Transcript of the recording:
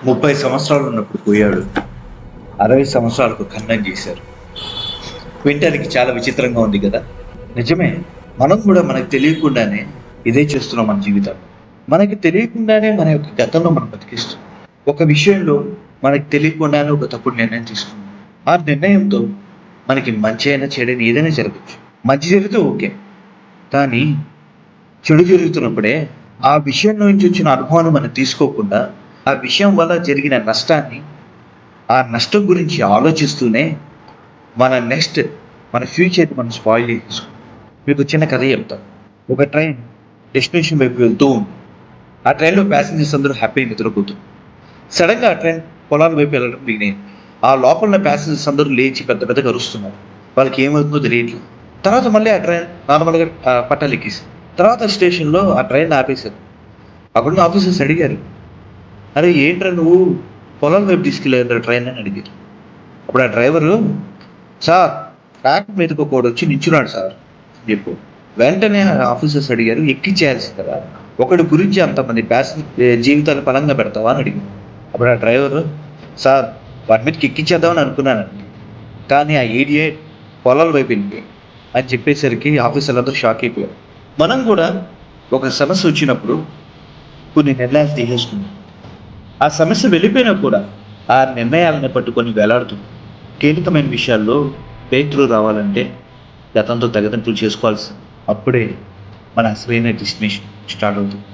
30 సంవత్సరాలు ఉన్నప్పుడు పోయాడు. 60 సంవత్సరాలకు ఖండం చేశారు. వినటానికి చాలా విచిత్రంగా ఉంది కదా. నిజమే, మనం కూడా మనకు తెలియకుండానే ఇదే చేస్తున్నాం మన జీవితాలు. మనకి తెలియకుండానే మన యొక్క గతంలో మనం బతికిస్తాం. ఒక విషయంలో మనకి తెలియకుండానే ఒక తప్పుడు నిర్ణయం తీసుకున్నాం. ఆ నిర్ణయంతో మనకి మంచి అయినా చెడైనా ఏదైనా జరగచ్చు. మంచి జరిగితే ఓకే, కానీ చెడు జరుగుతున్నప్పుడే ఆ విషయం నుంచి వచ్చిన అనుభవాన్ని మనం తీసుకోకుండా ఆ విషయం వల్ల జరిగిన నష్టాన్ని, ఆ నష్టం గురించి ఆలోచిస్తూనే మన ఫ్యూచర్ని మనం స్పాయిల్ చేసుకుంటాం. మీకు చిన్న కథ చెప్తాను. ఒక ట్రైన్ డెస్టినేషన్ వైపు వెళ్తూ ఉంది. ఆ ట్రైన్లో ప్యాసింజర్స్ అందరూ హ్యాపీగా నిద్రపోతుంది. సడన్గా ఆ ట్రైన్ పొలాల వైపు వెళ్ళడం బిగినైంది. ఆ లోపల ఉన్న ప్యాసింజర్స్ అందరూ లేచి పెద్ద పెద్దగా అరుస్తున్నారు. వాళ్ళకి ఏమవుతుందో తెలియట్లేదు. తర్వాత మళ్ళీ ఆ ట్రైన్ నార్మల్గా పట్టాలు ఎక్కేసింది. తర్వాత స్టేషన్లో ఆ ట్రైన్ ఆపేశారు. అక్కడున్న ఆఫీసర్స్ అడిగారు, అరే ఏంట్రా నువ్వు పొలాల వైపు తీసుకెళ్ళారు ట్రైన్ అని అడిగారు. అప్పుడు ఆ డ్రైవరు, సార్ ట్రాక్ మీదకి ఒకడు వచ్చి నిల్చున్నాడు సార్ చెప్పు. వెంటనే ఆఫీసర్స్ అడిగారు, ఎక్కించేయాల్సి కదా, ఒకడి గురించి అంతమంది జీవితాలు పలంగా పెడతావా అని అడిగారు. అప్పుడు ఆ డ్రైవరు, సార్ వాటి మీదకి ఎక్కించేద్దామని అనుకున్నానండి, కానీ ఆ ఏడియట్ పొలాల వైపు వెళ్ళి అని చెప్పేసరికి ఆఫీసర్లు అందరూ షాక్ అయిపోయారు. మనం కూడా ఒక సమస్య వచ్చినప్పుడు కొన్ని నిర్ణయాలు తీసేసుకున్నాం. ఆ సమస్య వెళ్ళిపోయినా కూడా ఆ నిర్ణయాలను పట్టుకొని వేలాడుతూ కీలకమైన విషయాల్లో బ్రేక్ రావాలంటే గతంతో తెగదంపులు చేసుకోవాల్సి, అప్పుడే మన అసలైన డెస్టినేషన్ స్టార్ట్ అవుతుంది.